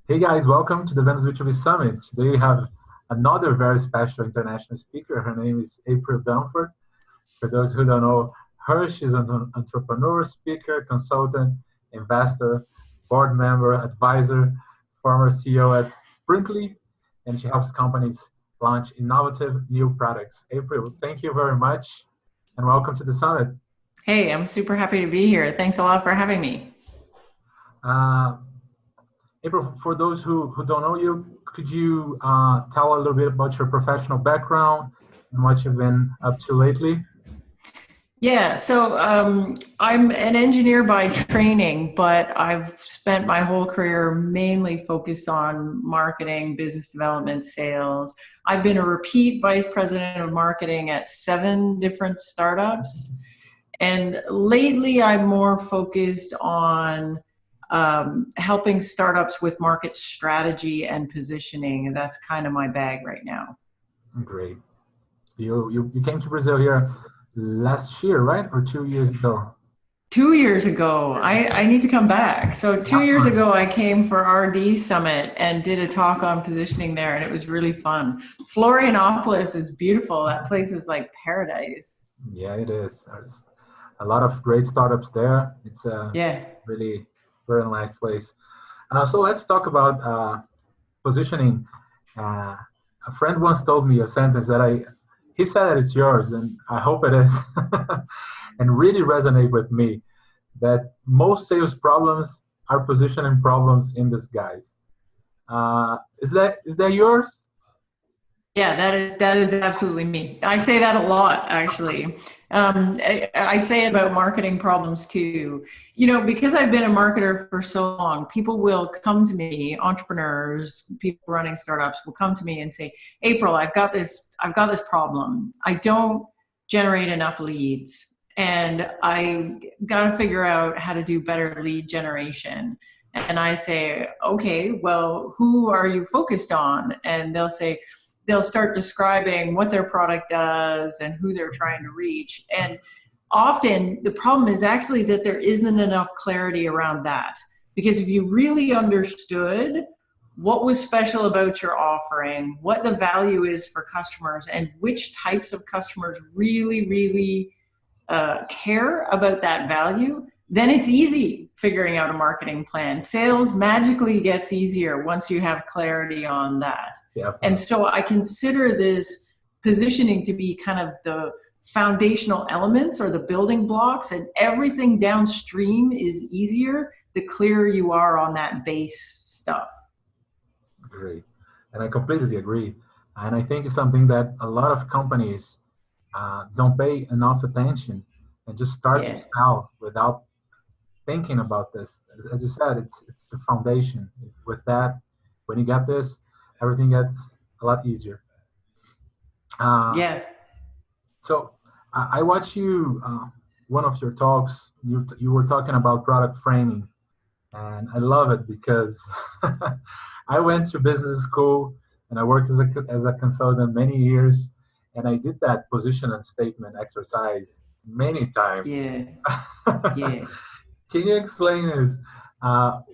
Hey guys, welcome to the Venice B2B Summit. Today we have another very special international speaker. Her name is April Dunford. For those who don't know her, she's an entrepreneur, speaker, consultant, investor, board member, advisor, former CEO at Brinkley, and she helps companies launch innovative new products. April, thank you very much and welcome to the summit. Hey, I'm super happy to be here. Thanks a lot for having me. Uh, April, for those who don't know you, could you tell a little bit about your professional background and what you've been up to lately? I'm an engineer by training, but I've spent my whole career mainly focused on marketing, business development, sales. I've been a repeat vice president of marketing at 7 different startups. And lately, I'm more focused on helping startups with market strategy and positioning. That's kind of my bag right now. Great. You came to Brazil here last year, right? Or 2 years ago? 2 years ago, I need to come back. So 2 years ago, I came for RD Summit and did a talk on positioning there, and it was really fun. Florianopolis is beautiful. That place is like paradise. Yeah, it is. There's a lot of great startups there. It's a Yeah. really very nice place. So let's talk about positioning. Uh, a friend once told me a sentence that he said that it's yours, and I hope it is, and really resonate with me. That most sales problems are positioning problems in disguise. Is that yours? Yeah, that is absolutely me. I say that a lot, actually. I say it about marketing problems too. Because I've been a marketer for so long, people will come to me, entrepreneurs, people running startups will come to me and say, "April, I've got this problem. I don't generate enough leads, and I got to figure out how to do better lead generation." And I say, "Okay, well, who are you focused on?" And they'll start describing what their product does and who they're trying to reach. And often the problem is actually that there isn't enough clarity around that. Because if you really understood what was special about your offering, what the value is for customers, and which types of customers really care about that value, then it's easy figuring out a marketing plan. Sales magically gets easier once you have clarity on that. Yeah. And so I consider this positioning to be kind of the foundational elements or the building blocks, and everything downstream is easier the clearer you are on that base stuff. Great. And I completely agree. And I think it's something that a lot of companies don't pay enough attention and just start to Yeah. sell without thinking about this. As you said, it's the foundation. With that, when you get this, everything gets a lot easier. Uh, Yeah. so I watched you one of your talks. You were talking about product framing, and I love it because I went to business school and I worked as a consultant many years, and I did that position and statement exercise many times. Yeah. Yeah. Can you explain this?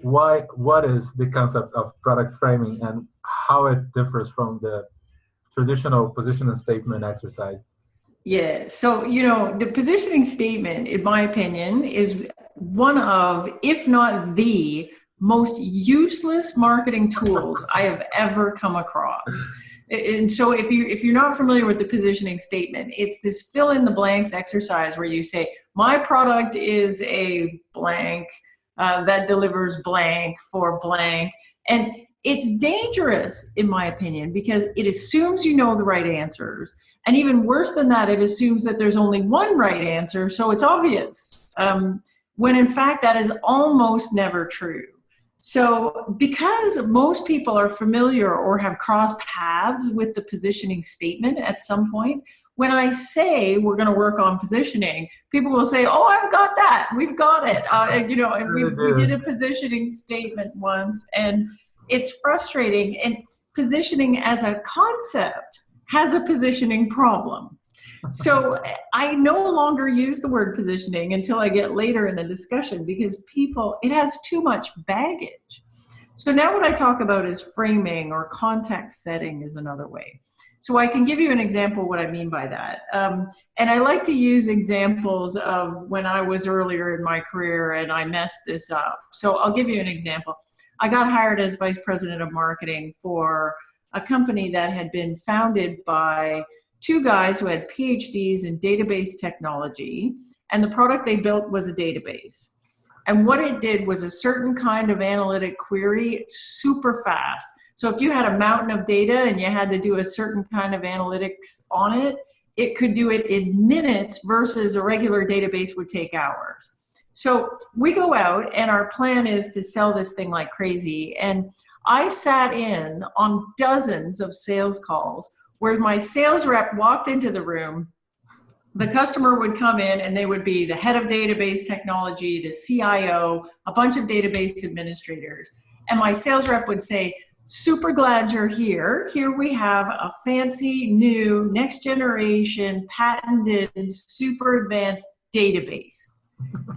What is the concept of product framing and how it differs from the traditional position and statement exercise? Yeah. So, the positioning statement, in my opinion, is one of, if not the most useless marketing tools I have ever come across. And so if you're not familiar with the positioning statement, it's this fill in the blanks exercise where you say, my product is a blank that delivers blank for blank. And it's dangerous, in my opinion, because it assumes you know the right answers. And even worse than that, it assumes that there's only one right answer, so it's obvious. When in fact, that is almost never true. So because most people are familiar or have crossed paths with the positioning statement at some point, when I say we're going to work on positioning, people will say, "Oh, I've got that. We've got it." And we Really we did do. a positioning statement once, and it's frustrating. And positioning as a concept has a positioning problem. So I no longer use the word positioning until I get later in the discussion because it has too much baggage. So now what I talk about is framing, or context setting is another way. So I can give you an example what I mean by that. And I like to use examples of when I was earlier in my career and I messed this up. So I'll give you an example. I got hired as vice president of marketing for a company that had been founded by two guys who had PhDs in database technology, and the product they built was a database. And what it did was a certain kind of analytic query super fast. So if you had a mountain of data and you had to do a certain kind of analytics on it, it could do it in minutes versus a regular database would take hours. So we go out and our plan is to sell this thing like crazy. And I sat in on dozens of sales calls where my sales rep walked into the room. The customer would come in and they would be the head of database technology, the CIO, a bunch of database administrators. And my sales rep would say, super glad you're here. Here we have a fancy, new, next generation, patented, super advanced database.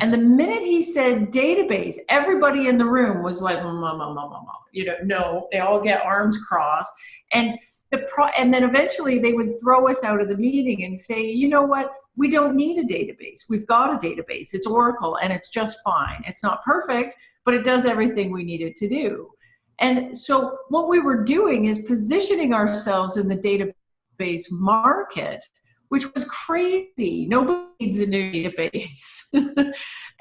And the minute he said database, everybody in the room was like, no, they all get arms crossed. And then eventually they would throw us out of the meeting and say, you know what? We don't need a database. We've got a database. It's Oracle and it's just fine. It's not perfect, but it does everything we need it to do. And so what we were doing is positioning ourselves in the database market, which was crazy. Nobody needs a new database.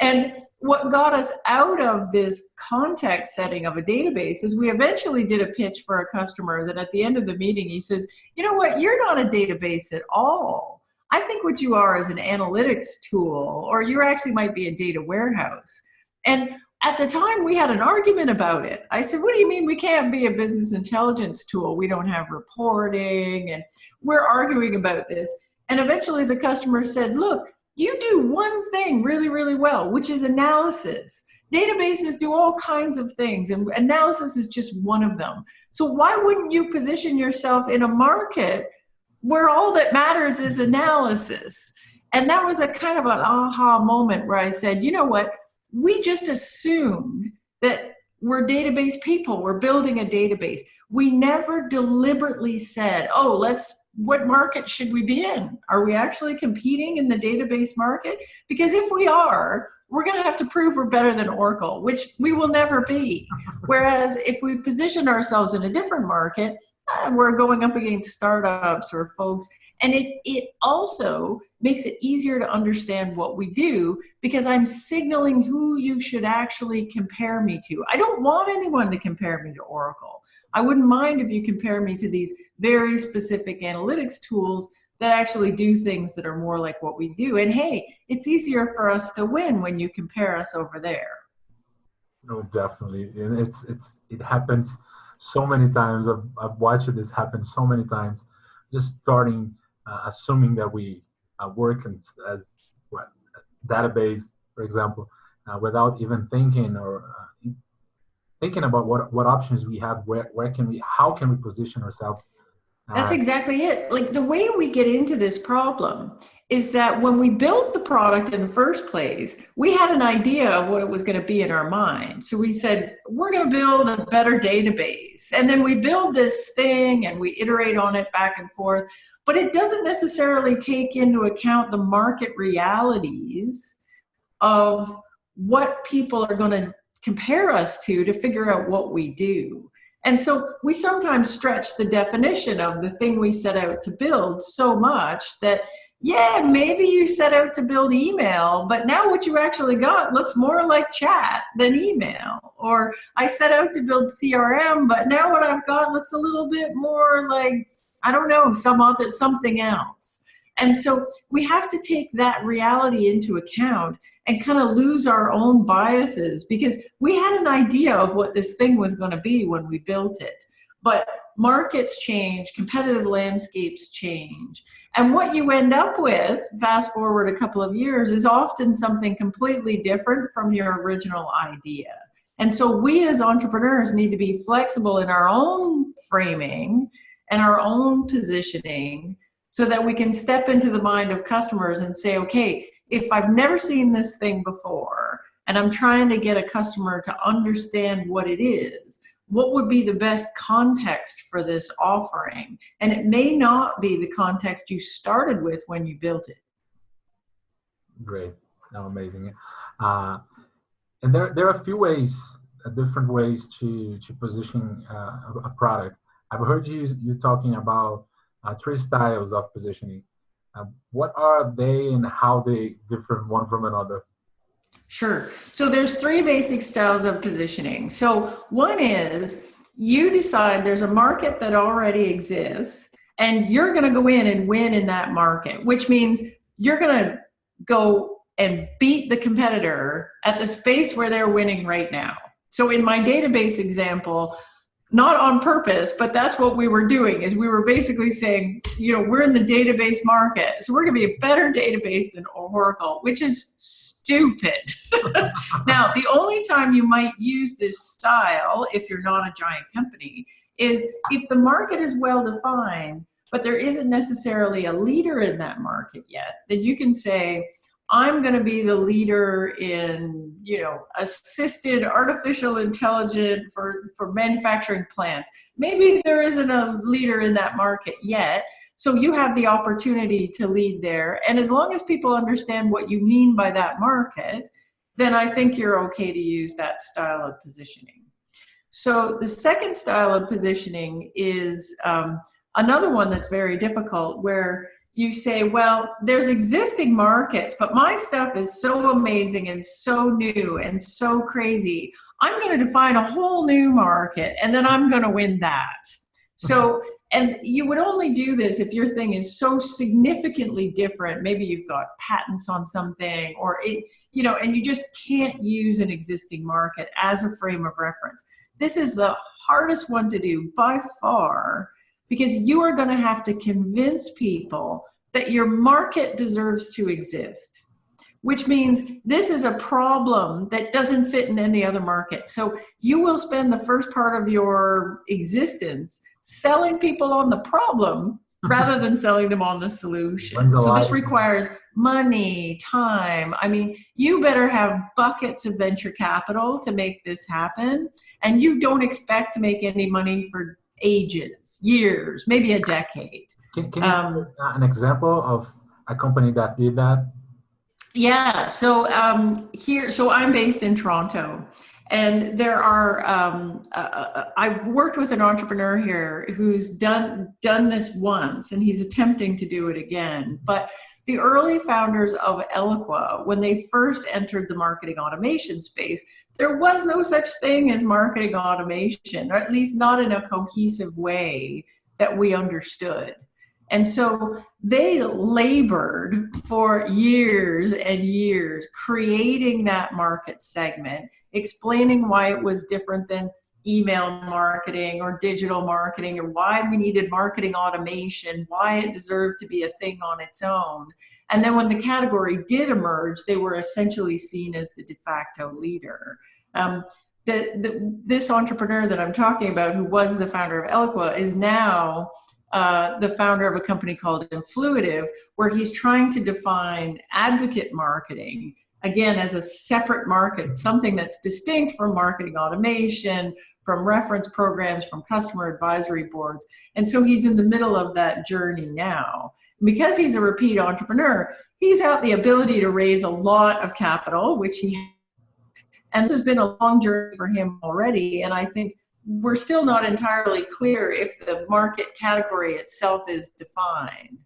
And what got us out of this context setting of a database is we eventually did a pitch for a customer that at the end of the meeting, he says, you know what, you're not a database at all. I think what you are is an analytics tool, or you actually might be a data warehouse. And at the time, we had an argument about it. I said, what do you mean we can't be a business intelligence tool? We don't have reporting, and we're arguing about this. And eventually the customer said, look, you do one thing really, really well, which is analysis. Databases do all kinds of things, and analysis is just one of them. So why wouldn't you position yourself in a market where all that matters is analysis? And that was a kind of an aha moment where I said, you know what? We just assumed that we're database people. We're building a database. We never deliberately said, oh, what market should we be in? Are we actually competing in the database market? Because if we are, we're going to have to prove we're better than Oracle, which we will never be. Whereas if we position ourselves in a different market, we're going up against startups or folks. And it also makes it easier to understand what we do, because I'm signaling who you should actually compare me to. I don't want anyone to compare me to Oracle. I wouldn't mind if you compare me to these very specific analytics tools that actually do things that are more like what we do. And hey, it's easier for us to win when you compare us over there. No, definitely. And it happens so many times. I've watched this happen so many times. Just starting assuming that we work as database, for example, without even thinking or thinking about what options we have, how can we position ourselves. That's exactly it. Like, the way we get into this problem is that when we built the product in the first place, we had an idea of what it was going to be in our mind. So we said, we're going to build a better database. And then we build this thing and we iterate on it back and forth. But it doesn't necessarily take into account the market realities of what people are going to compare us to figure out what we do. And so we sometimes stretch the definition of the thing we set out to build so much that, yeah, maybe you set out to build email, but now what you actually got looks more like chat than email. Or I set out to build CRM, but now what I've got looks a little bit more like, I don't know, something else. And so we have to take that reality into account and kind of lose our own biases, because we had an idea of what this thing was going to be when we built it. But markets change, competitive landscapes change. And what you end up with, fast forward a couple of years, is often something completely different from your original idea. And so we as entrepreneurs need to be flexible in our own framing and our own positioning, so that we can step into the mind of customers and say, okay, if I've never seen this thing before and I'm trying to get a customer to understand what it is, what would be the best context for this offering? And it may not be the context you started with when you built it. Great. No, amazing. And there are a few ways, different ways to position a product. I've heard you talking about three styles of positioning. What are they and how they differ one from another? Sure. So there's three basic styles of positioning. So one is you decide there's a market that already exists and you're going to go in and win in that market, which means you're going to go and beat the competitor at the space where they're winning right now. So in my database example, not on purpose, but that's what we were doing, is we were basically saying, we're in the database market, so we're going to be a better database than Oracle, which is stupid. Now, the only time you might use this style, if you're not a giant company, is if the market is well defined, but there isn't necessarily a leader in that market yet, then you can say, I'm going to be the leader in, assisted artificial intelligence for manufacturing plants. Maybe there isn't a leader in that market yet, so you have the opportunity to lead there. And as long as people understand what you mean by that market, then I think you're okay to use that style of positioning. So the second style of positioning is another one that's very difficult, where you say, well, there's existing markets, but my stuff is so amazing and so new and so crazy. I'm going to define a whole new market and then I'm going to win that. So, and you would only do this if your thing is so significantly different. Maybe you've got patents on something, or and you just can't use an existing market as a frame of reference. This is the hardest one to do by far, because you are going to have to convince people that your market deserves to exist, which means this is a problem that doesn't fit in any other market. So you will spend the first part of your existence selling people on the problem rather than selling them on the solution. So this requires money, time. I mean, you better have buckets of venture capital to make this happen, and you don't expect to make any money for ages, years, maybe a decade. Can you give an example of a company that did that? Yeah, so so I'm based in Toronto, and there are, I've worked with an entrepreneur here who's done this once, and he's attempting to do it again. But the early founders of Eloqua, when they first entered the marketing automation space, there was no such thing as marketing automation, or at least not in a cohesive way that we understood. And so they labored for years and years creating that market segment, explaining why it was different than email marketing or digital marketing, or why we needed marketing automation, why it deserved to be a thing on its own. And then when the category did emerge, they were essentially seen as the de facto leader. This entrepreneur that I'm talking about, who was the founder of Eloqua, is now the founder of a company called Influitive, where he's trying to define advocate marketing, again, as a separate market, something that's distinct from marketing automation, from reference programs, from customer advisory boards. And so he's in the middle of that journey now. Because he's a repeat entrepreneur, he's had the ability to raise a lot of capital, which and this has been a long journey for him already. And I think we're still not entirely clear if the market category itself is defined.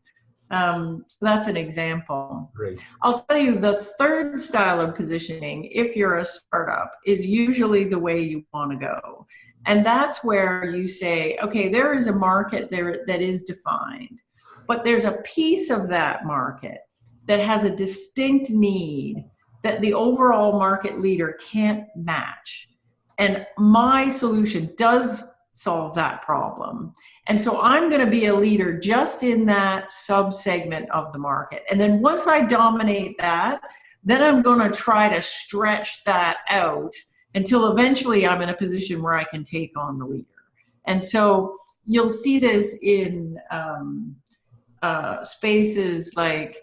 So that's an example. Great. I'll tell you, the third style of positioning, if you're a startup, is usually the way you want to go. And that's where you say, okay, there is a market there that is defined, but there's a piece of that market that has a distinct need that the overall market leader can't match. And my solution does solve that problem. And so I'm going to be a leader just in that subsegment of the market. And then once I dominate that, then I'm going to try to stretch that out until eventually I'm in a position where I can take on the leader. And so you'll see this in spaces like,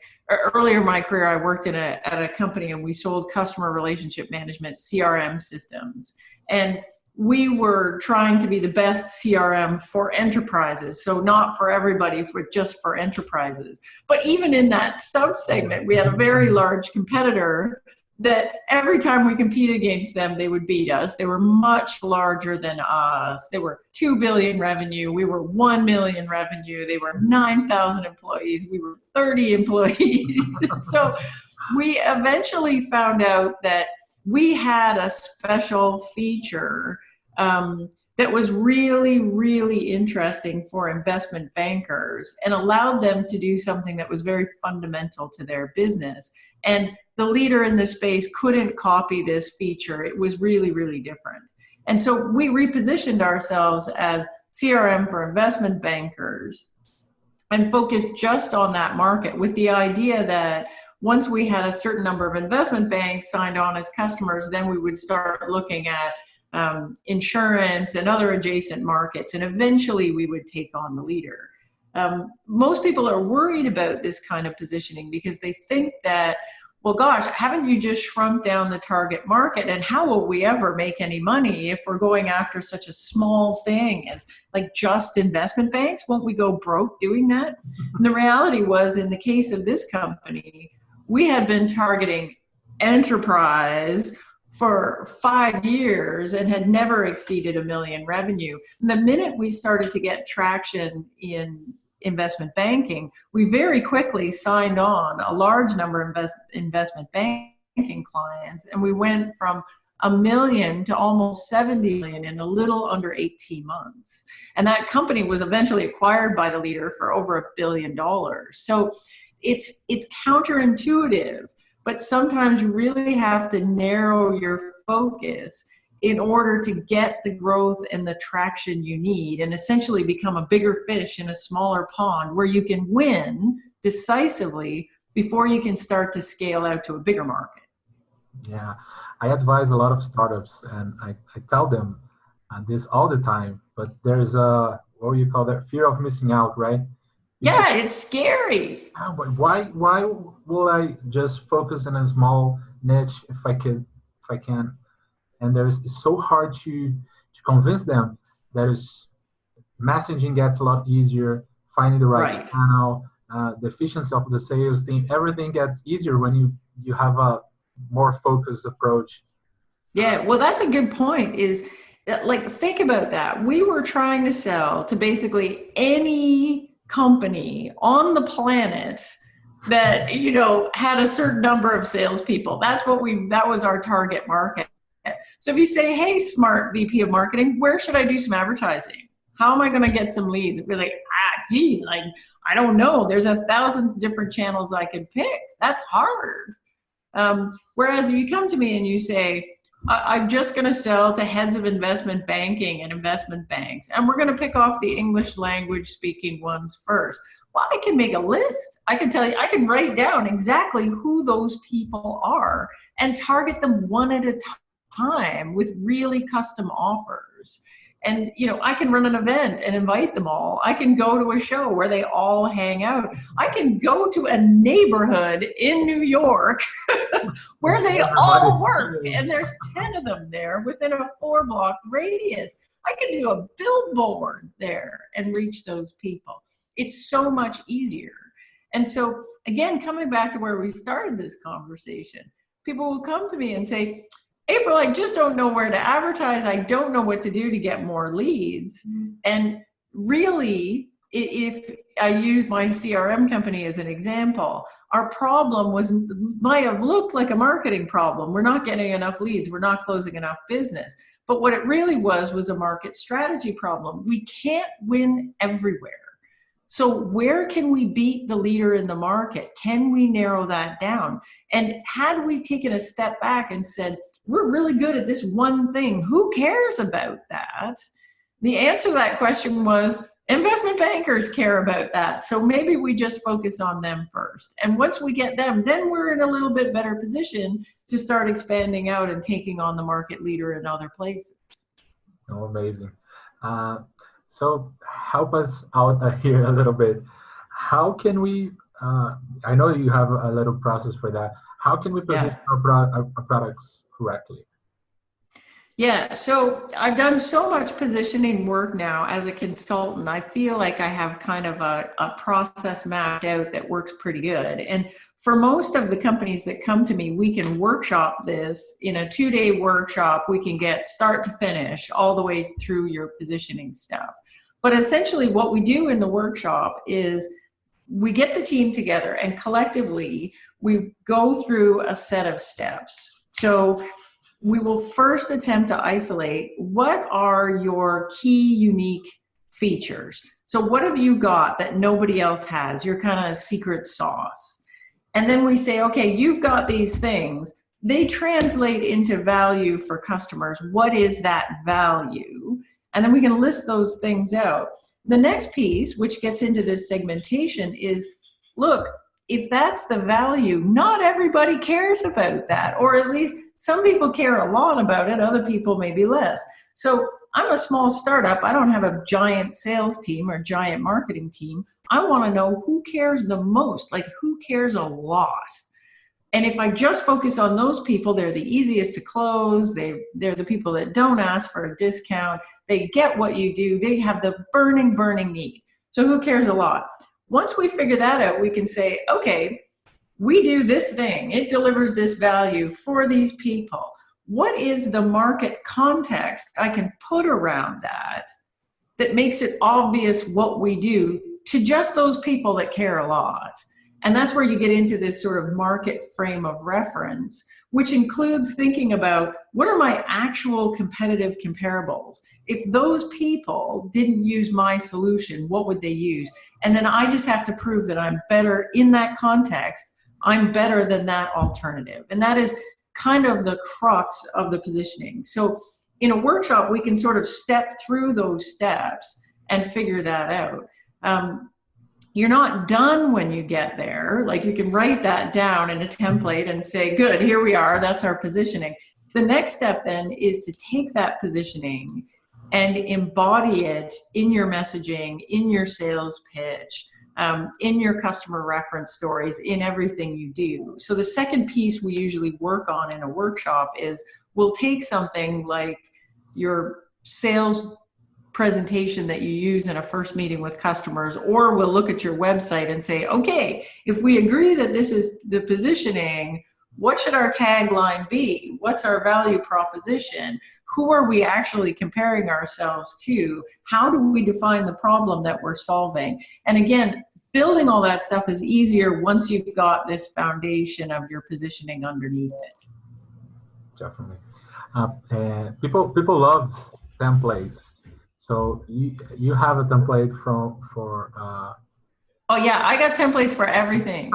earlier in my career, I worked at a company and we sold customer relationship management, CRM systems. And we were trying to be the best CRM for enterprises. So not for everybody, just for enterprises. But even in that sub-segment, we had a very large competitor that every time we compete against them, they would beat us. They were much larger than us. They were 2 billion revenue. We were 1 million revenue. They were 9,000 employees. We were 30 employees. So we eventually found out that we had a special feature that was really, really interesting for investment bankers and allowed them to do something that was very fundamental to their business. And the leader in the space couldn't copy this feature. It was really, really different. And so we repositioned ourselves as CRM for investment bankers and focused just on that market with the idea that once we had a certain number of investment banks signed on as customers, then we would start looking at insurance and other adjacent markets, and eventually we would take on the leader. Most people are worried about this kind of positioning because they think that, well, gosh, haven't you just shrunk down the target market? And how will we ever make any money if we're going after such a small thing as like just investment banks? Won't we go broke doing that? And the reality was, in the case of this company, we had been targeting enterprise for 5 years and had never exceeded 1 million revenue. And the minute we started to get traction in investment banking, we very quickly signed on a large number of investment banking clients, and we went from 1 million to almost 70 million in a little under 18 months. And that company was eventually acquired by the leader for over $1 billion. So it's counterintuitive, but sometimes you really have to narrow your focus in order to get the growth and the traction you need and essentially become a bigger fish in a smaller pond where you can win decisively before you can start to scale out to a bigger market. Yeah, I advise a lot of startups, and I tell them this all the time, but there's a, what do you call that, fear of missing out, right? Yeah, it's scary. But why will I just focus on a small niche if I can? And it's so hard to convince them that messaging gets a lot easier, finding the right channel, the efficiency of the sales team, everything gets easier when you have a more focused approach. Yeah, well, that's a good point. Is like, think about that. We were trying to sell to basically any company on the planet that, you know, had a certain number of salespeople. That was our target market. So if you say, hey, smart VP of marketing, where should I do some advertising? How am I going to get some leads? We're like, I don't know. There's 1,000 different channels I could pick. That's hard. Whereas if you come to me and you say, I'm just going to sell to heads of investment banking and investment banks, and we're going to pick off the English language speaking ones first. Well, I can make a list. I can tell you, I can write down exactly who those people are and target them one at a time with really custom offers. And, you know, I can run an event and invite them all. I can go to a show where they all hang out. I can go to a neighborhood in New York where they all work, and there's 10 of them there within a 4-block radius. I can do a billboard there and reach those people. It's so much easier. And so, again, coming back to where we started this conversation, people will come to me and say, April, I just don't know where to advertise. I don't know what to do to get more leads. And really, if I use my CRM company as an example, our problem might have looked like a marketing problem. We're not getting enough leads. We're not closing enough business. But what it really was a market strategy problem. We can't win everywhere. So where can we beat the leader in the market? Can we narrow that down? And had we taken a step back and said, we're really good at this one thing, who cares about that? The answer to that question was, investment bankers care about that. So maybe we just focus on them first. And once we get them, then we're in a little bit better position to start expanding out and taking on the market leader in other places. Oh, amazing. So help us out here a little bit. How can we, I know you have a little process for that. How can we position our products correctly? Yeah, so I've done so much positioning work now as a consultant. I feel like I have kind of a process mapped out that works pretty good. And for most of the companies that come to me, we can workshop this in a 2-day workshop. We can get start to finish all the way through your positioning stuff. But essentially, what we do in the workshop is we get the team together and collectively we go through a set of steps. So we will first attempt to isolate what are your key unique features. So what have you got that nobody else has, your kind of secret sauce? And then we say, okay, you've got these things. They translate into value for customers. What is that value? And then we can list those things out. The next piece, which gets into this segmentation, is look, if that's the value, not everybody cares about that, or at least some people care a lot about it, other people maybe less. So I'm a small startup. I don't have a giant sales team or giant marketing team. I want to know who cares the most, like who cares a lot. And if I just focus on those people, they're the easiest to close. They're the people that don't ask for a discount. They get what you do. They have the burning need. So who cares a lot? Once we figure that out, we can say, okay, we do this thing. It delivers this value for these people. What is the market context I can put around that makes it obvious what we do to just those people that care a lot? And that's where you get into this sort of market frame of reference, which includes thinking about what are my actual competitive comparables? If those people didn't use my solution, what would they use? And then I just have to prove that I'm better in that context. I'm better than that alternative. And that is kind of the crux of the positioning. So in a workshop, we can sort of step through those steps and figure that out. You're not done when you get there. Like you can write that down in a template and say, good, here we are, that's our positioning. The next step then is to take that positioning and embody it in your messaging, in your sales pitch, in your customer reference stories, in everything you do. So the second piece we usually work on in a workshop is we'll take something like your sales presentation that you use in a first meeting with customers, or we'll look at your website and say, okay, if we agree that this is the positioning, what should our tagline be? What's our value proposition? Who are we actually comparing ourselves to? How do we define the problem that we're solving? And again, building all that stuff is easier once you've got this foundation of your positioning underneath it. Definitely. And people love templates. So you have a template for. Oh yeah, I got templates for everything.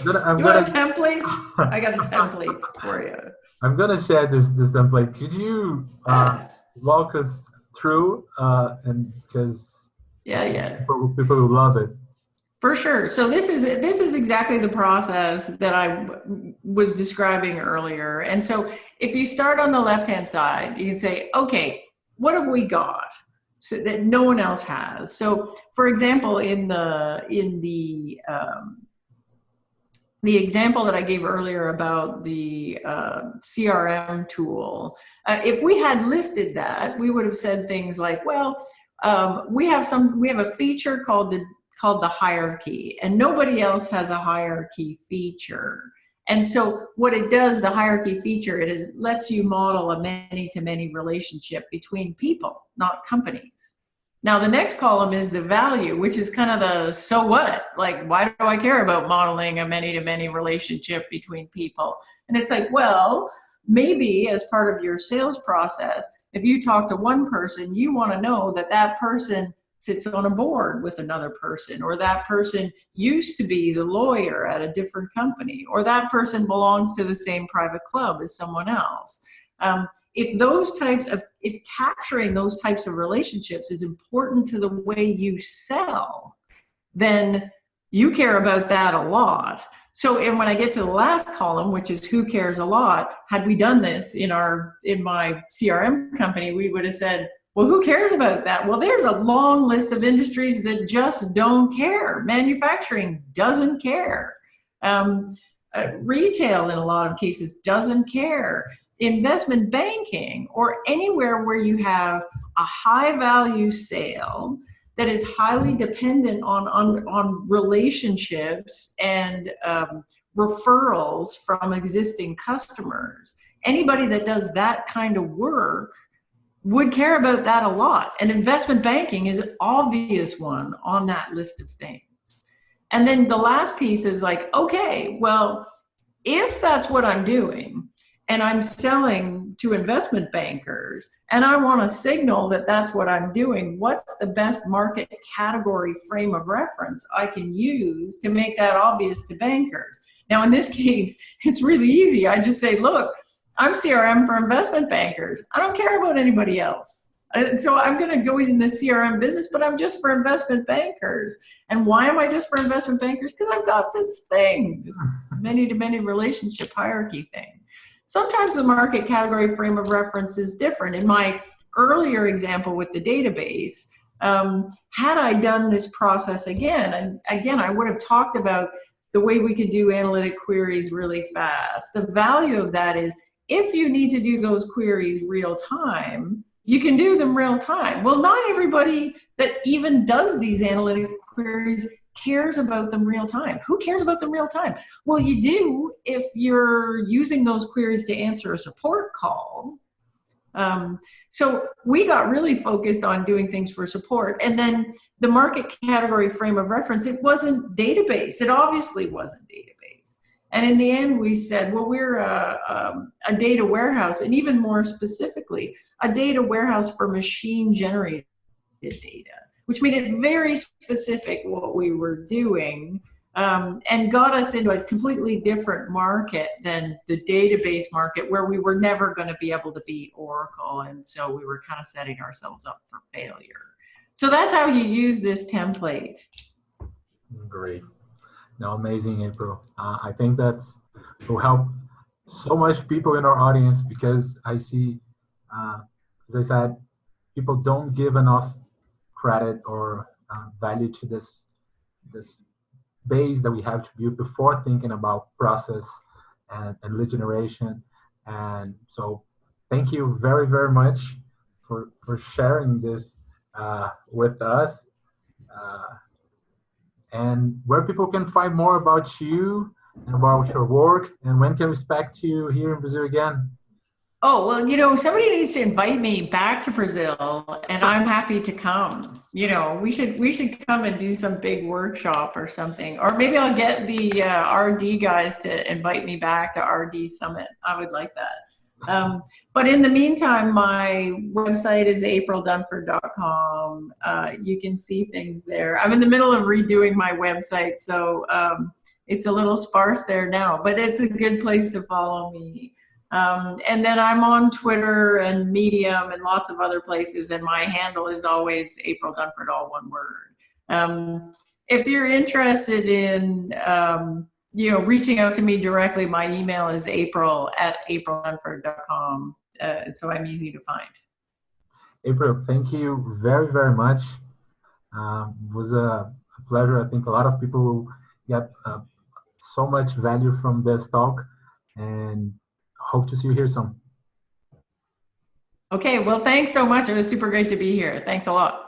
You want a template? I got a template for you. I'm gonna share this template. Could you walk us through and because people will love it. For sure. So this is exactly the process that I was describing earlier. And so if you start on the left-hand side, you can say, okay, what have we got so that no one else has? So for example, in the example that I gave earlier about the CRM tool, if we had listed that, we would have said things like, well, we have a feature called the hierarchy, and nobody else has a hierarchy feature. And so what it does, the hierarchy feature, it lets you model a many-to-many relationship between people, not companies. Now, the next column is the value, which is kind of the so what? Like, why do I care about modeling a many-to-many relationship between people? And it's like, well, maybe as part of your sales process, if you talk to one person, you want to know that that person sits on a board with another person, or that person used to be the lawyer at a different company, or that person belongs to the same private club as someone else. If capturing those types of relationships is important to the way you sell, then you care about that a lot. So, and when I get to the last column, which is who cares a lot, had we done this in my CRM company, we would have said, well, who cares about that? Well, there's a long list of industries that just don't care. Manufacturing doesn't care. Retail, in a lot of cases, doesn't care. investment banking or anywhere where you have a high value sale that is highly dependent on relationships and referrals from existing customers, anybody that does that kind of work would care about that a lot. And investment banking is an obvious one on that list of things. And then the last piece is like, okay, well, if that's what I'm doing and I'm selling to investment bankers and I want to signal that that's what I'm doing, what's the best market category frame of reference I can use to make that obvious to bankers? Now, in this case, it's really easy. I just say, look, I'm CRM for investment bankers. I don't care about anybody else. So I'm going to go in the CRM business, but I'm just for investment bankers. And why am I just for investment bankers? Because I've got this thing, this many-to-many relationship hierarchy thing. Sometimes the market category frame of reference is different. In my earlier example with the database, had I done this process again, and again, I would have talked about the way we could do analytic queries really fast. The value of that is if you need to do those queries real time, you can do them real time. Well, not everybody that even does these analytic queries cares about them real time. Who cares about them real time? Well, you do if you're using those queries to answer a support call. So we got really focused on doing things for support. And then the market category frame of reference, it wasn't database. It obviously wasn't database. And in the end, we said, well, we're a data warehouse, and even more specifically, a data warehouse for machine-generated data, which made it very specific what we were doing, and got us into a completely different market than the database market, where we were never going to be able to beat Oracle, and so we were kind of setting ourselves up for failure. So that's how you use this template. Great. No, amazing, April. I think that's will help so much people in our audience, because I see, as I said, people don't give enough credit or value to this base that we have to build before thinking about process and lead generation. And so thank you very, very much for sharing this with us. And where people can find more about you and about your work, and when can we expect you here in Brazil again? Oh, well, you know, somebody needs to invite me back to Brazil, and I'm happy to come. You know, we should come and do some big workshop or something. Or maybe I'll get the RD guys to invite me back to RD Summit. I would like that. But in the meantime, my website is aprildunford.com. You can see things there. I'm in the middle of redoing my website, so it's a little sparse there now, but it's a good place to follow me. And then I'm on Twitter and Medium and lots of other places, and my handle is always April Dunford, all one word. If you're interested in you know, reaching out to me directly, my email is april@aprildunford.com. So I'm easy to find. April, thank you very, very much. It was a pleasure. I think a lot of people get so much value from this talk, and hope to see you here soon. Okay, well, thanks so much. It was super great to be here. Thanks a lot.